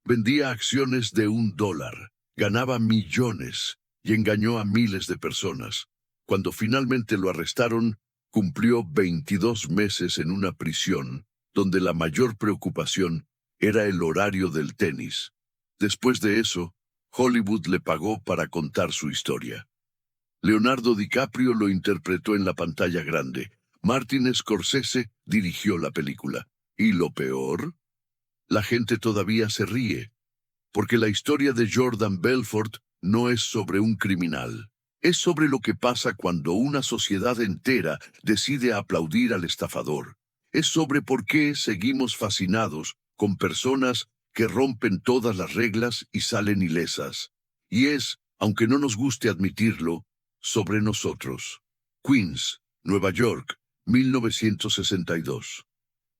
Vendía acciones de $1, ganaba millones y engañó a miles de personas. Cuando finalmente lo arrestaron, cumplió 22 meses en una prisión, donde la mayor preocupación era el horario del tenis. Después de eso, Hollywood le pagó para contar su historia. Leonardo DiCaprio lo interpretó en la pantalla grande. Martin Scorsese dirigió la película. Y lo peor, la gente todavía se ríe, porque la historia de Jordan Belfort no es sobre un criminal. Es sobre lo que pasa cuando una sociedad entera decide aplaudir al estafador. Es sobre por qué seguimos fascinados con personas que rompen todas las reglas y salen ilesas. Y es, aunque no nos guste admitirlo, sobre nosotros. Queens, Nueva York, 1962.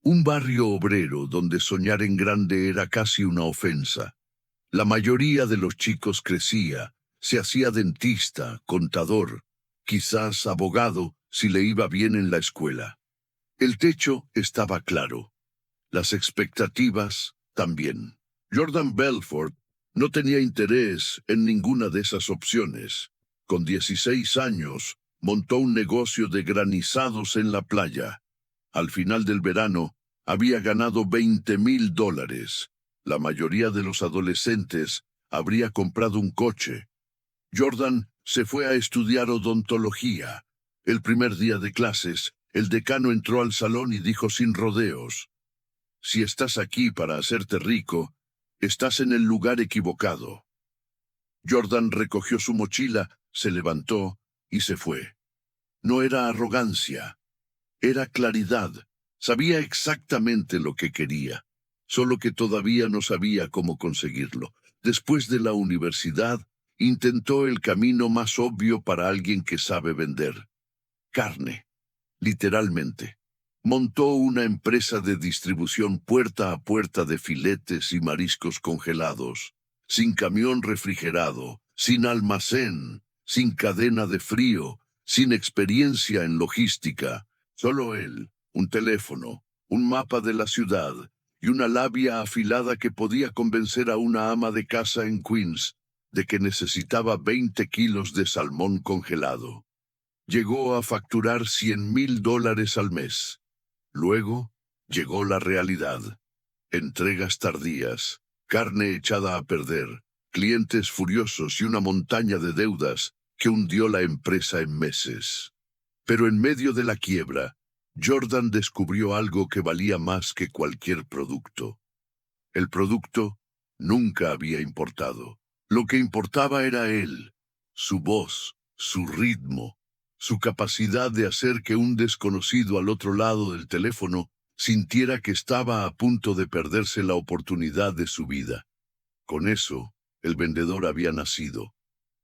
Un barrio obrero donde soñar en grande era casi una ofensa. La mayoría de los chicos crecía, se hacía dentista, contador, quizás abogado si le iba bien en la escuela. El techo estaba claro, las expectativas también. Jordan Belfort no tenía interés en ninguna de esas opciones. Con 16 años, montó un negocio de granizados en la playa. Al final del verano, había ganado $20,000. La mayoría de los adolescentes habría comprado un coche. Jordan se fue a estudiar odontología. El primer día de clases, el decano entró al salón y dijo sin rodeos: «Si estás aquí para hacerte rico, estás en el lugar equivocado». Jordan recogió su mochila, se levantó y se fue. No era arrogancia, era claridad. Sabía exactamente lo que quería, solo que todavía no sabía cómo conseguirlo. Después de la universidad, intentó el camino más obvio para alguien que sabe vender: carne, literalmente. Montó una empresa de distribución puerta a puerta de filetes y mariscos congelados, sin camión refrigerado, sin almacén, sin cadena de frío, sin experiencia en logística. Solo él, un teléfono, un mapa de la ciudad y una labia afilada que podía convencer a una ama de casa en Queens de que necesitaba 20 kilos de salmón congelado. Llegó a facturar $100,000 al mes. Luego llegó la realidad. Entregas tardías, carne echada a perder, clientes furiosos y una montaña de deudas que hundió la empresa en meses. Pero en medio de la quiebra, Jordan descubrió algo que valía más que cualquier producto. El producto nunca había importado. Lo que importaba era él, su voz, su ritmo, su capacidad de hacer que un desconocido al otro lado del teléfono sintiera que estaba a punto de perderse la oportunidad de su vida. Con eso, el vendedor había nacido.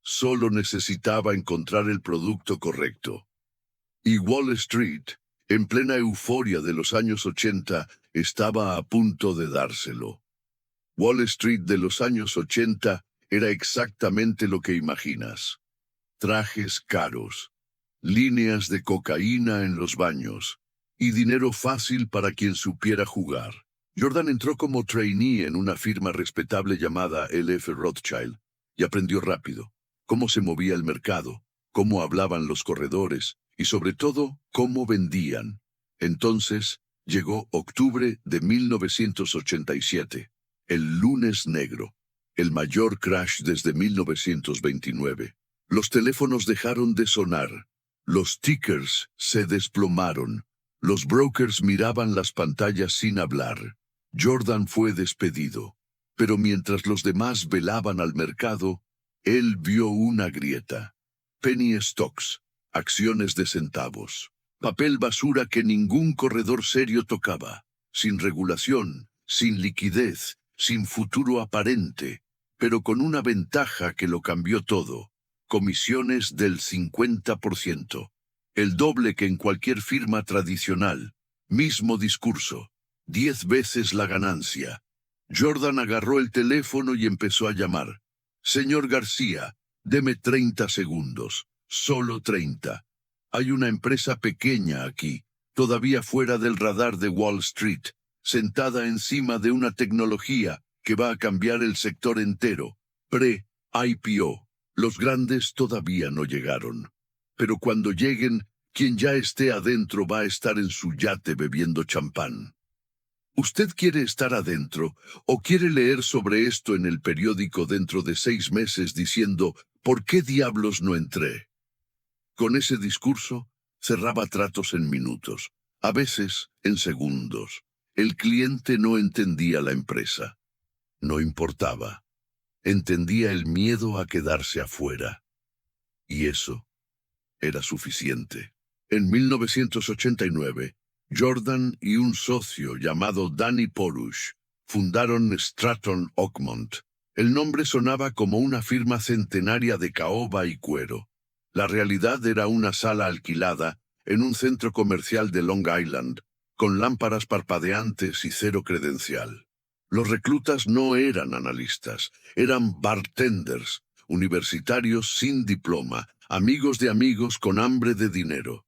Solo necesitaba encontrar el producto correcto. Y Wall Street, en plena euforia de los años 80, estaba a punto de dárselo. Wall Street de los años 80 era exactamente lo que imaginas. Trajes caros, líneas de cocaína en los baños y dinero fácil para quien supiera jugar. Jordan entró como trainee en una firma respetable llamada L.F. Rothschild y aprendió rápido cómo se movía el mercado, cómo hablaban los corredores y sobre todo cómo vendían. Entonces llegó octubre de 1987, el lunes negro, el mayor crash desde 1929. Los teléfonos dejaron de sonar, los tickers se desplomaron, los brokers miraban las pantallas sin hablar. Jordan fue despedido, pero mientras los demás velaban al mercado, él vio una grieta. Penny stocks, acciones de centavos, papel basura que ningún corredor serio tocaba, sin regulación, sin liquidez, sin futuro aparente, pero con una ventaja que lo cambió todo: comisiones del 50%, el doble que en cualquier firma tradicional. Mismo discurso, 10 veces la ganancia. Jordan agarró el teléfono y empezó a llamar. «Señor García, deme 30 segundos, solo 30. Hay una empresa pequeña aquí, todavía fuera del radar de Wall Street, sentada encima de una tecnología que va a cambiar el sector entero. Pre-IPO. Los grandes todavía no llegaron. Pero cuando lleguen, quien ya esté adentro va a estar en su yate bebiendo champán. ¿Usted quiere estar adentro o quiere leer sobre esto en el periódico dentro de 6 meses diciendo ¿por qué diablos no entré? Con ese discurso, cerraba tratos en minutos, a veces en segundos. El cliente no entendía la empresa. No importaba. Entendía el miedo a quedarse afuera. Y eso era suficiente. En 1989, Jordan y un socio llamado Danny Porush fundaron Stratton Oakmont. El nombre sonaba como una firma centenaria de caoba y cuero. La realidad era una sala alquilada en un centro comercial de Long Island, con lámparas parpadeantes y cero credencial. Los reclutas no eran analistas, eran bartenders, universitarios sin diploma, amigos de amigos con hambre de dinero.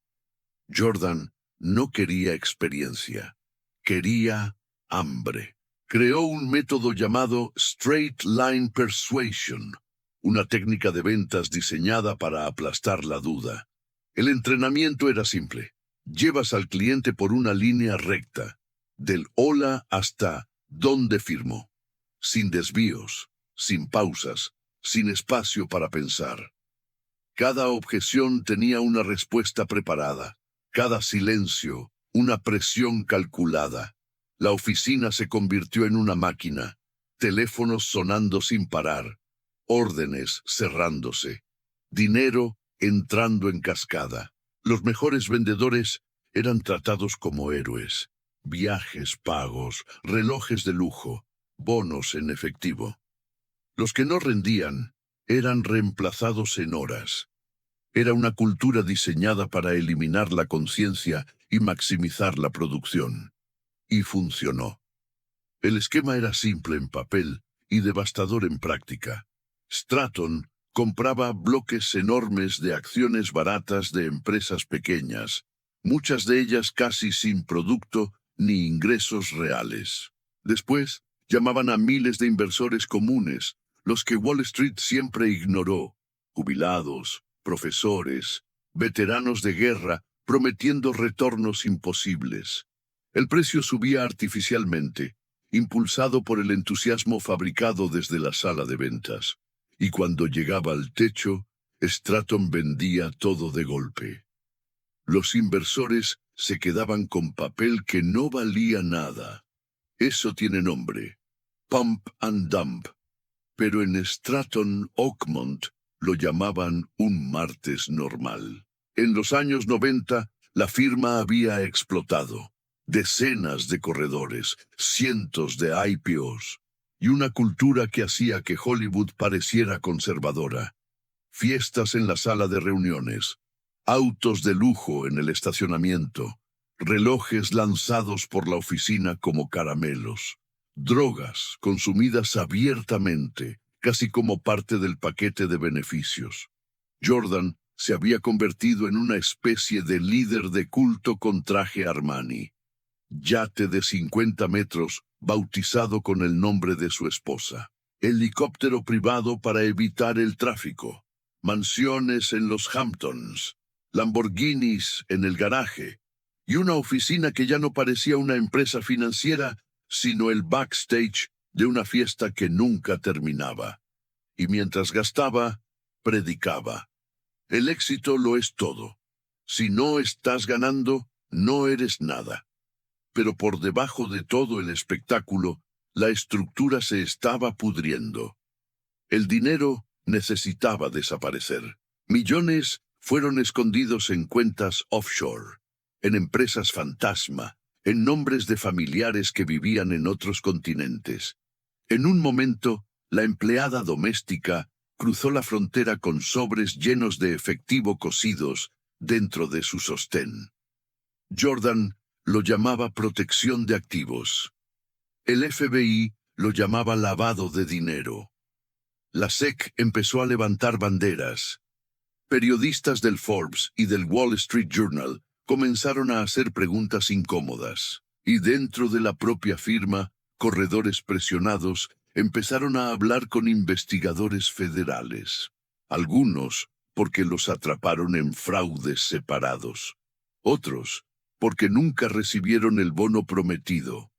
Jordan no quería experiencia, quería hambre. Creó un método llamado Straight Line Persuasion, una técnica de ventas diseñada para aplastar la duda. El entrenamiento era simple. Llevas al cliente por una línea recta, del hola hasta ¿dónde firmó? Sin desvíos, sin pausas, sin espacio para pensar. Cada objeción tenía una respuesta preparada, cada silencio, una presión calculada. La oficina se convirtió en una máquina, teléfonos sonando sin parar, órdenes cerrándose, dinero entrando en cascada. Los mejores vendedores eran tratados como héroes. Viajes pagos, relojes de lujo, bonos en efectivo. Los que no rendían eran reemplazados en horas. Era una cultura diseñada para eliminar la conciencia y maximizar la producción. Y funcionó. El esquema era simple en papel y devastador en práctica. Stratton compraba bloques enormes de acciones baratas de empresas pequeñas, muchas de ellas casi sin producto ni ingresos reales. Después, llamaban a miles de inversores comunes, los que Wall Street siempre ignoró, jubilados, profesores, veteranos de guerra, prometiendo retornos imposibles. El precio subía artificialmente, impulsado por el entusiasmo fabricado desde la sala de ventas. Y cuando llegaba al techo, Stratton vendía todo de golpe. Los inversores se quedaban con papel que no valía nada. Eso tiene nombre, pump and dump. Pero en Stratton Oakmont lo llamaban un martes normal. En los años 90, la firma había explotado. Decenas de corredores, cientos de IPOs, y una cultura que hacía que Hollywood pareciera conservadora. Fiestas en la sala de reuniones, autos de lujo en el estacionamiento, relojes lanzados por la oficina como caramelos, drogas consumidas abiertamente, casi como parte del paquete de beneficios. Jordan se había convertido en una especie de líder de culto con traje Armani. Yate de 50 metros, bautizado con el nombre de su esposa. Helicóptero privado para evitar el tráfico. Mansiones en los Hamptons. Lamborghinis en el garaje. Y una oficina que ya no parecía una empresa financiera, sino el backstage de una fiesta que nunca terminaba. Y mientras gastaba, predicaba. El éxito lo es todo. Si no estás ganando, no eres nada. Pero por debajo de todo el espectáculo, la estructura se estaba pudriendo. El dinero necesitaba desaparecer. Millones fueron escondidos en cuentas offshore, en empresas fantasma, en nombres de familiares que vivían en otros continentes. En un momento, la empleada doméstica cruzó la frontera con sobres llenos de efectivo cosidos dentro de su sostén. Jordan lo llamaba protección de activos. El FBI lo llamaba lavado de dinero. La SEC empezó a levantar banderas. Periodistas del Forbes y del Wall Street Journal comenzaron a hacer preguntas incómodas. Y dentro de la propia firma, corredores presionados empezaron a hablar con investigadores federales. Algunos porque los atraparon en fraudes separados. Otros porque nunca recibieron el bono prometido.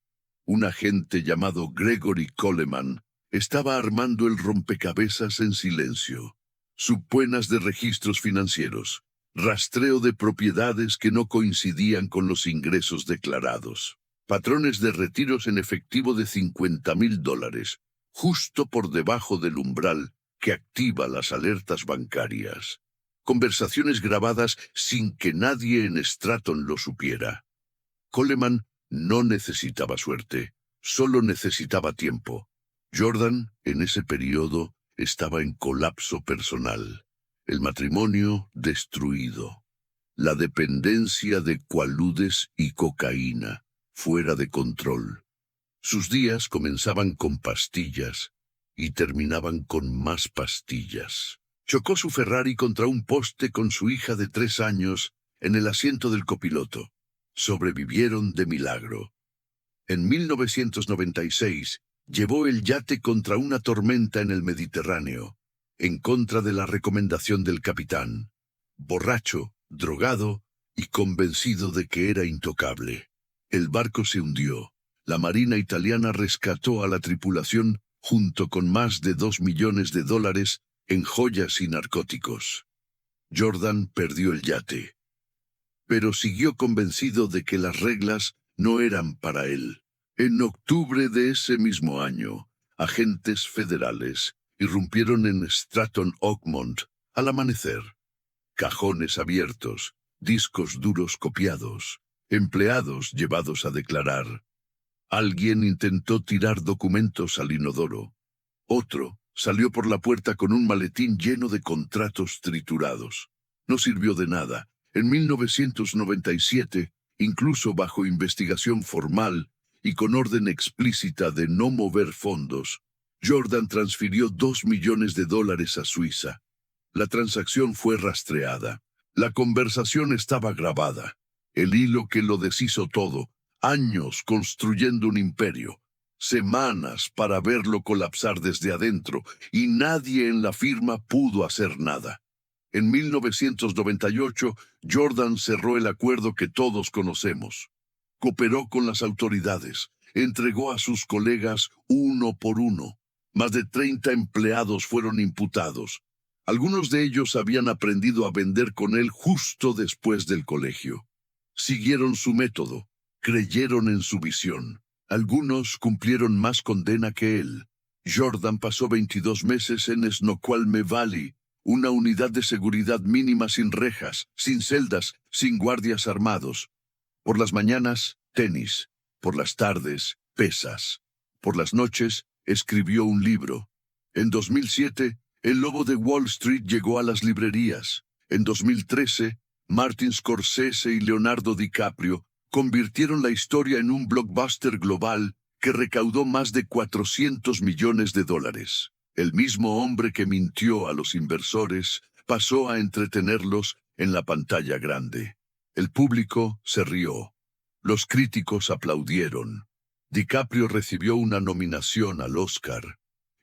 Un agente llamado Gregory Coleman estaba armando el rompecabezas en silencio. Subpuestas de registros financieros, rastreo de propiedades que no coincidían con los ingresos declarados, patrones de retiros en efectivo de $50,000, justo por debajo del umbral que activa las alertas bancarias. Conversaciones grabadas sin que nadie en Stratton lo supiera. Coleman no necesitaba suerte, solo necesitaba tiempo. Jordan, en ese periodo, estaba en colapso personal. El matrimonio destruido. La dependencia de cualudes y cocaína, fuera de control. Sus días comenzaban con pastillas y terminaban con más pastillas. Chocó su Ferrari contra un poste con su hija de 3 años en el asiento del copiloto. Sobrevivieron de milagro. En 1996, llevó el yate contra una tormenta en el Mediterráneo, en contra de la recomendación del capitán. Borracho, drogado y convencido de que era intocable. El barco se hundió. La Marina italiana rescató a la tripulación junto con más de $2 millones en joyas y narcóticos. Jordan perdió el yate, pero siguió convencido de que las reglas no eran para él. En octubre de ese mismo año, agentes federales irrumpieron en Stratton-Oakmont al amanecer. Cajones abiertos, discos duros copiados, empleados llevados a declarar. Alguien intentó tirar documentos al inodoro. Otro salió por la puerta con un maletín lleno de contratos triturados. No sirvió de nada. En 1997, incluso bajo investigación formal y con orden explícita de no mover fondos, Jordan transfirió $2 millones a Suiza. La transacción fue rastreada. La conversación estaba grabada. El hilo que lo deshizo todo. Años construyendo un imperio. Semanas para verlo colapsar desde adentro, y nadie en la firma pudo hacer nada. En 1998, Jordan cerró el acuerdo que todos conocemos. Cooperó con las autoridades, entregó a sus colegas uno por uno. Más de 30 empleados fueron imputados. Algunos de ellos habían aprendido a vender con él justo después del colegio. Siguieron su método, creyeron en su visión. Algunos cumplieron más condena que él. Jordan pasó 22 meses en Snoqualmie Valley, una unidad de seguridad mínima sin rejas, sin celdas, sin guardias armados. Por las mañanas, tenis. Por las tardes, pesas. Por las noches, escribió un libro. En 2007, El Lobo de Wall Street llegó a las librerías. En 2013, Martin Scorsese y Leonardo DiCaprio convirtieron la historia en un blockbuster global que recaudó más de $400 millones. El mismo hombre que mintió a los inversores pasó a entretenerlos en la pantalla grande. El público se rió. Los críticos aplaudieron. DiCaprio recibió una nominación al Oscar.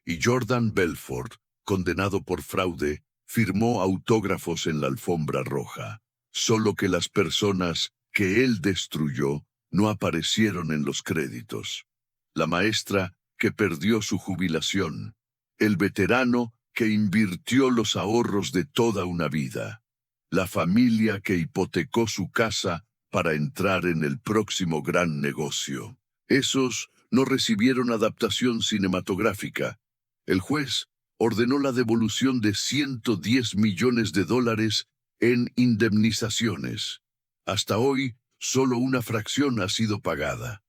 Y Jordan Belfort, condenado por fraude, firmó autógrafos en la alfombra roja. Solo que las personas que él destruyó no aparecieron en los créditos. La maestra que perdió su jubilación. El veterano que invirtió los ahorros de toda una vida. La familia que hipotecó su casa para entrar en el próximo gran negocio. Esos no recibieron adaptación cinematográfica. El juez ordenó la devolución de $110 millones en indemnizaciones. Hasta hoy, solo una fracción ha sido pagada.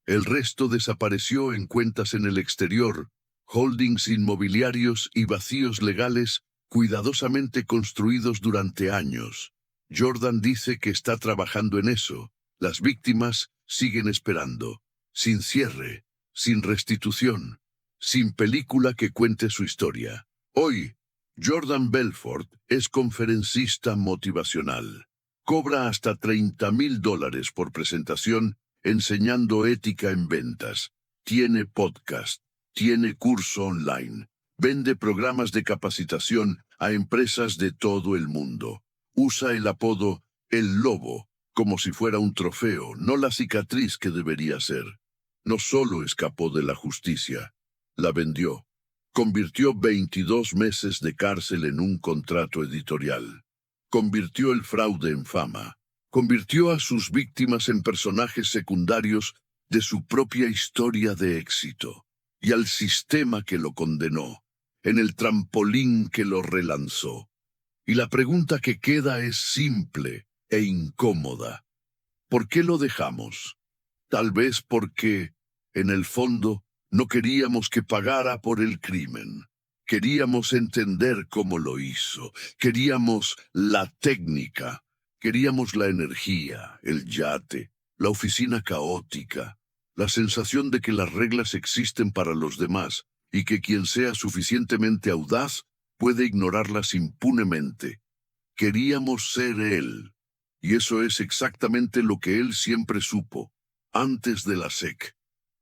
El resto desapareció en cuentas en el exterior, holdings inmobiliarios y vacíos legales cuidadosamente construidos durante años. Jordan dice que está trabajando en eso. Las víctimas siguen esperando, sin cierre, sin restitución, sin película que cuente su historia. Hoy, Jordan Belfort es conferencista motivacional. Cobra hasta $30,000 por presentación enseñando ética en ventas. Tiene podcast. Tiene curso online. Vende programas de capacitación a empresas de todo el mundo. Usa el apodo El Lobo como si fuera un trofeo, no la cicatriz que debería ser. No solo escapó de la justicia, la vendió. Convirtió 22 meses de cárcel en un contrato editorial. Convirtió el fraude en fama. Convirtió a sus víctimas en personajes secundarios de su propia historia de éxito. Y al sistema que lo condenó, en el trampolín que lo relanzó. Y la pregunta que queda es simple e incómoda. ¿Por qué lo dejamos? Tal vez porque, en el fondo, no queríamos que pagara por el crimen. Queríamos entender cómo lo hizo. Queríamos la técnica. Queríamos la energía, el yate, la oficina caótica, la sensación de que las reglas existen para los demás y que quien sea suficientemente audaz puede ignorarlas impunemente. Queríamos ser él. Y eso es exactamente lo que él siempre supo, antes de la SEC,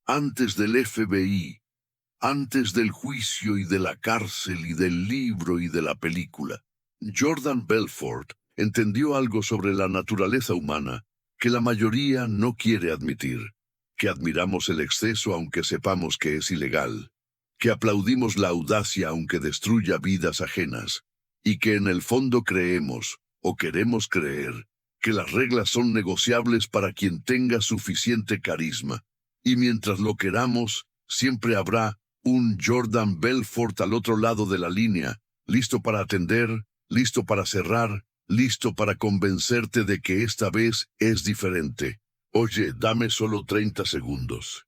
antes del FBI, antes del juicio y de la cárcel y del libro y de la película. Jordan Belfort entendió algo sobre la naturaleza humana que la mayoría no quiere admitir, que admiramos el exceso aunque sepamos que es ilegal, que aplaudimos la audacia aunque destruya vidas ajenas, y que en el fondo creemos, o queremos creer, que las reglas son negociables para quien tenga suficiente carisma, y mientras lo queramos, siempre habrá un Jordan Belfort al otro lado de la línea, listo para atender, listo para cerrar, listo para convencerte de que esta vez es diferente. Oye, dame solo 30 segundos.